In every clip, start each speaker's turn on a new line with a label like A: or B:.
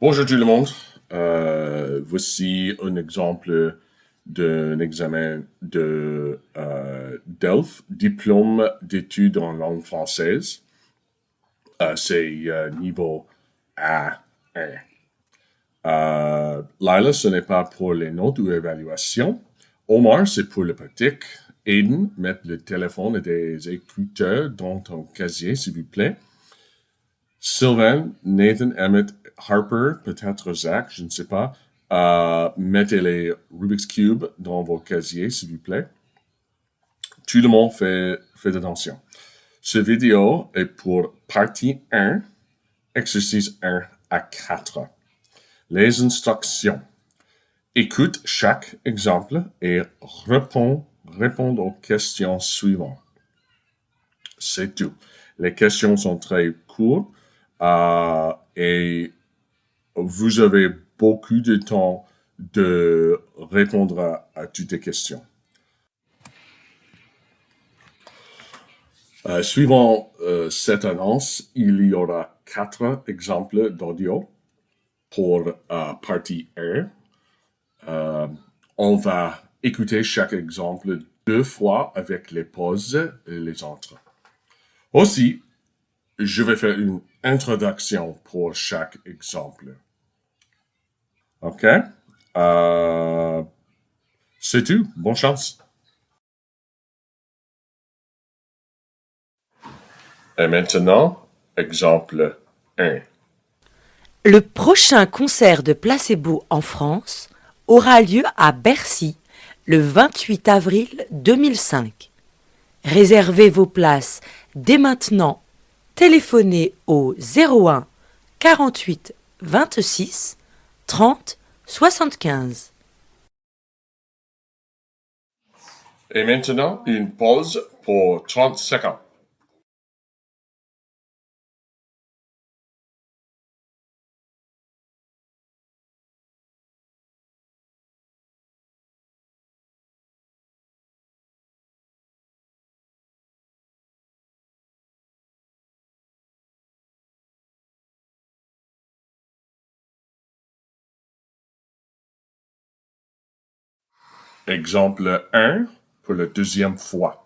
A: Bonjour tout le monde. Voici un exemple d'un examen de DELF, diplôme d'études en langue française. C'est niveau A1. Lila, ce n'est pas pour les notes ou évaluations. Omar, c'est pour le pratique. Aiden, mettre le téléphone et des écouteurs dans ton casier, s'il vous plaît. Sylvain, Nathan, Emmett, Harper, peut-être Zach, je ne sais pas. Mettez les Rubik's Cube dans vos casiers, s'il vous plaît. Tout le monde fait attention. Cette vidéo est pour partie 1, exercice 1 à 4. Les instructions. Écoute chaque exemple et réponds aux questions suivantes. C'est tout. Les questions sont très courtes et vous avez beaucoup de temps de répondre à toutes les questions. Suivant cette annonce, il y aura 4 exemples d'audio pour partie 1. On va écouter chaque exemple 2 fois avec les pauses et les autres. Aussi, je vais faire une introduction pour chaque exemple. OK? C'est tout. Bonne chance. Et maintenant, exemple 1.
B: Le prochain concert de Placebo en France aura lieu à Bercy le 28 avril 2005. Réservez vos places dès maintenant. Téléphonez au 01 48 26 30 75.
A: Et maintenant, une pause pour 30 secondes. Exemple 1 pour la deuxième fois.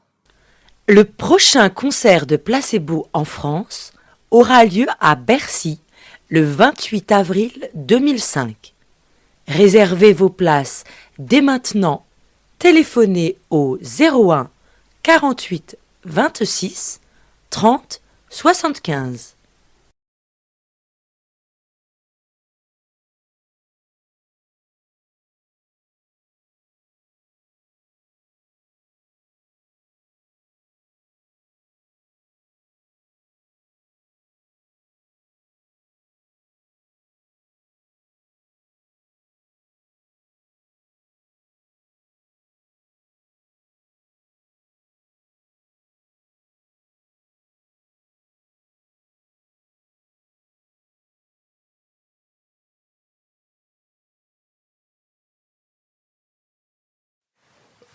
B: Le prochain concert de Placebo en France aura lieu à Bercy le 28 avril 2005. Réservez vos places dès maintenant. Téléphonez au 01 48 26 30 75.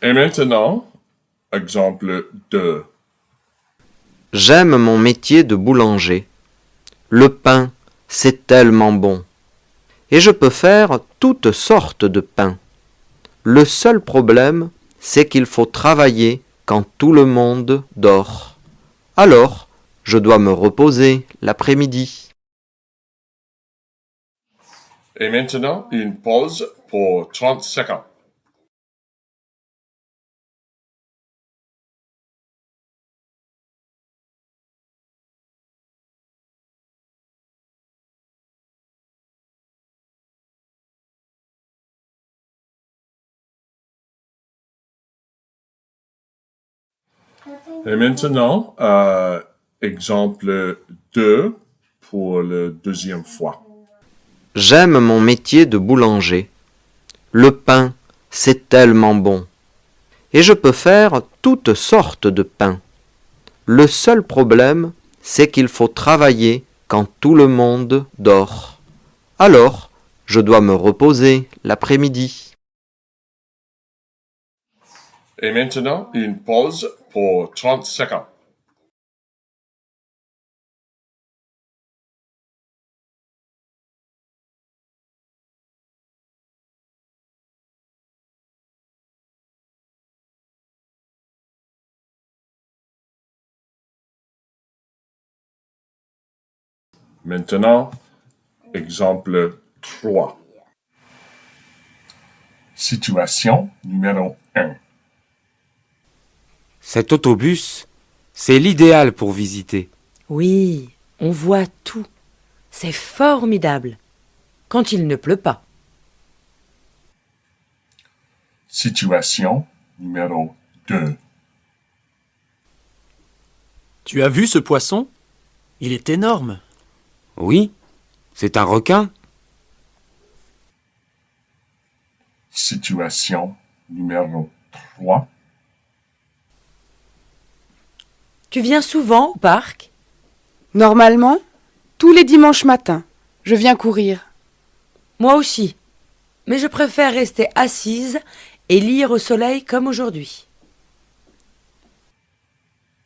A: Et maintenant, exemple 2.
C: J'aime mon métier de boulanger. Le pain, c'est tellement bon. Et je peux faire toutes sortes de pains. Le seul problème, c'est qu'il faut travailler quand tout le monde dort. Alors, je dois me reposer l'après-midi.
A: Et maintenant, une pause pour 30 secondes. Et maintenant, exemple 2 pour la deuxième fois.
C: J'aime mon métier de boulanger. Le pain, c'est tellement bon. Et je peux faire toutes sortes de pains. Le seul problème, c'est qu'il faut travailler quand tout le monde dort. Alors, je dois me reposer l'après-midi.
A: Et maintenant, une pause pour 30 secondes. Maintenant, exemple 3. Situation numéro 1.
D: Cet autobus, c'est l'idéal pour visiter.
B: Oui, on voit tout. C'est formidable. Quand il ne pleut pas.
A: Situation numéro 2.
E: Tu as vu ce poisson? Il est énorme.
D: Oui, c'est un requin.
A: Situation numéro 3.
B: Tu viens souvent au parc?
F: Normalement, tous les dimanches matins, je viens courir.
B: Moi aussi. Mais je préfère rester assise et lire au soleil comme aujourd'hui.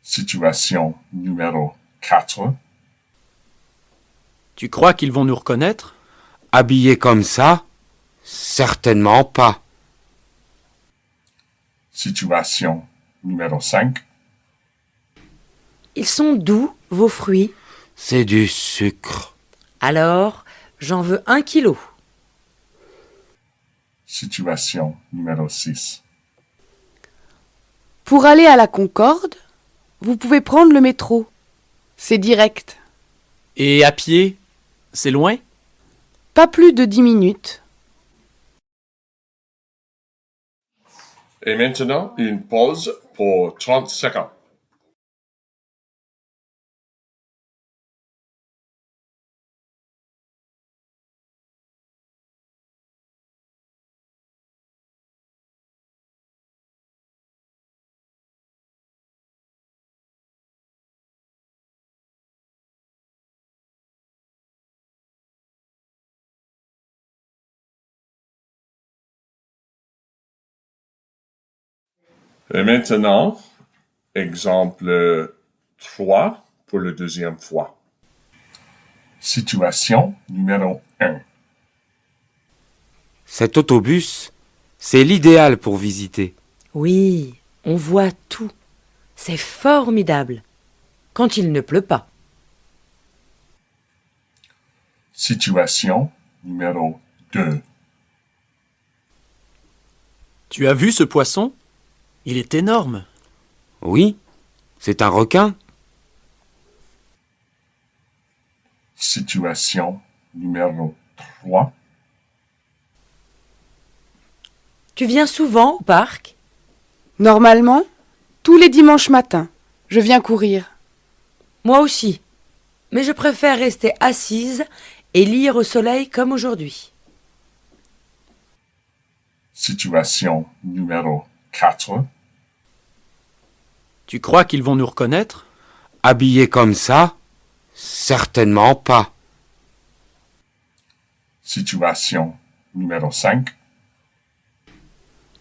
A: Situation numéro 4.
E: Tu crois qu'ils vont nous reconnaître?
D: Habillé comme ça? Certainement pas.
A: Situation numéro 5.
B: Ils sont doux, vos fruits.
D: C'est du sucre.
B: Alors, j'en veux 1 kilo.
A: Situation numéro 6.
F: Pour aller à la Concorde, vous pouvez prendre le métro. C'est direct.
E: Et à pied? C'est loin?
F: Pas plus de 10 minutes.
A: Et maintenant, une pause pour 30 secondes. Et maintenant, exemple 3 pour la deuxième fois. Situation numéro 1.
D: Cet autobus, c'est l'idéal pour visiter.
B: Oui, on voit tout. C'est formidable. Quand il ne pleut pas.
A: Situation numéro 2.
E: Tu as vu ce poisson? Il est énorme.
D: Oui, c'est un requin.
A: Situation numéro 3.
B: Tu viens souvent au parc?
F: Normalement, tous les dimanches matins, je viens courir.
B: Moi aussi. Mais je préfère rester assise et lire au soleil comme aujourd'hui.
A: Situation numéro 4.
E: Tu crois qu'ils vont nous reconnaître?
D: Habillé comme ça? Certainement pas.
A: Situation numéro 5.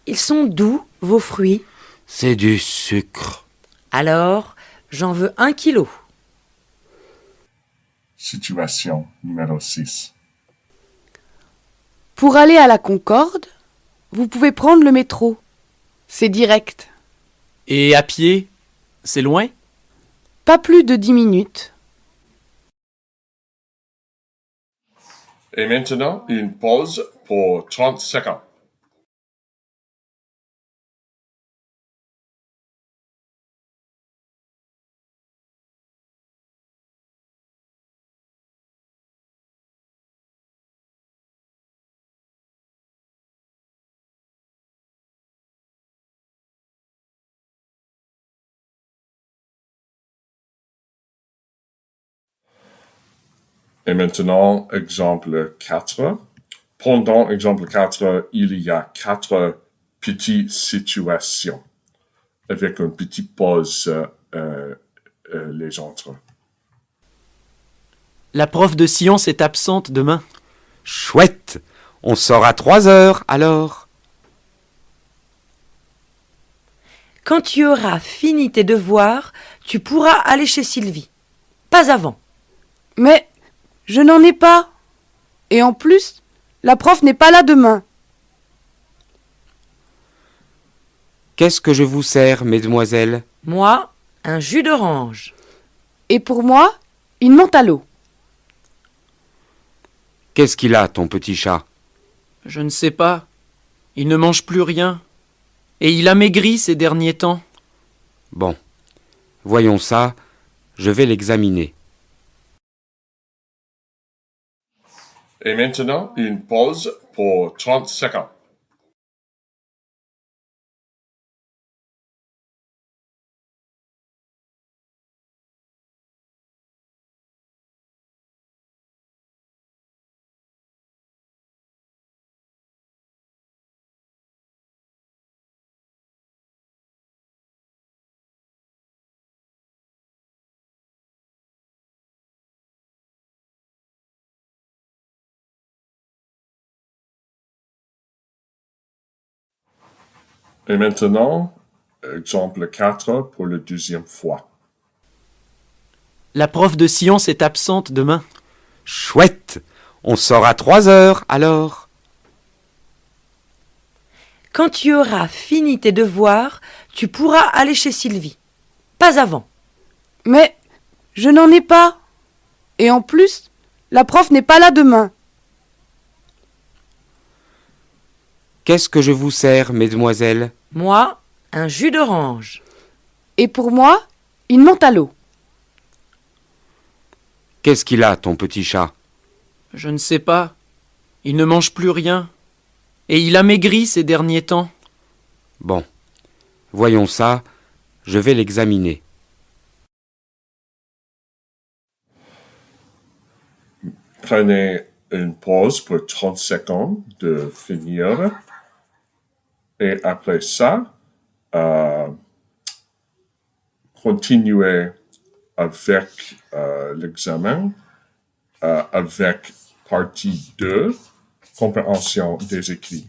B: Ils sont doux, vos fruits.
D: C'est du sucre.
B: Alors, j'en veux 1 kilo.
A: Situation numéro 6.
F: Pour aller à la Concorde, vous pouvez prendre le métro. C'est direct.
E: Et à pied? C'est loin?
F: Pas plus de 10 minutes.
A: Et maintenant, une pause pour 30 secondes. Et maintenant, exemple 4. Pendant exemple 4, il y a 4 petites situations avec une petite pause les entre.
E: La prof de science est absente demain.
D: Chouette. On sort à 3 heures alors.
B: Quand tu auras fini tes devoirs, tu pourras aller chez Sylvie. Pas avant.
F: Mais je n'en ai pas. Et en plus, la prof n'est pas là demain.
D: Qu'est-ce que je vous sers, mesdemoiselles?
B: Moi, un jus d'orange.
F: Et pour moi, une menthe à l'eau.
D: Qu'est-ce qu'il a, ton petit chat?
E: Je ne sais pas. Il ne mange plus rien. Et il a maigri ces derniers temps.
D: Bon, voyons ça, je vais l'examiner.
A: Et maintenant, une pause pour 30 secondes. Et maintenant, exemple 4 pour la deuxième fois.
E: La prof de science est absente demain.
D: Chouette! On sort à 3 heures, alors.
B: Quand tu auras fini tes devoirs, tu pourras aller chez Sylvie. Pas avant.
F: Mais je n'en ai pas. Et en plus, la prof n'est pas là demain.
D: Qu'est-ce que je vous sers, mesdemoiselles?
B: Moi, un jus d'orange.
F: Et pour moi, une menthe à l'eau.
D: Qu'est-ce qu'il a, ton petit chat?
E: Je ne sais pas. Il ne mange plus rien. Et il a maigri ces derniers temps.
D: Bon, voyons ça, je vais l'examiner.
A: Prenez une pause pour 30 secondes de finir. Et après ça, continuez avec l'examen, avec partie 2, compréhension des écrits.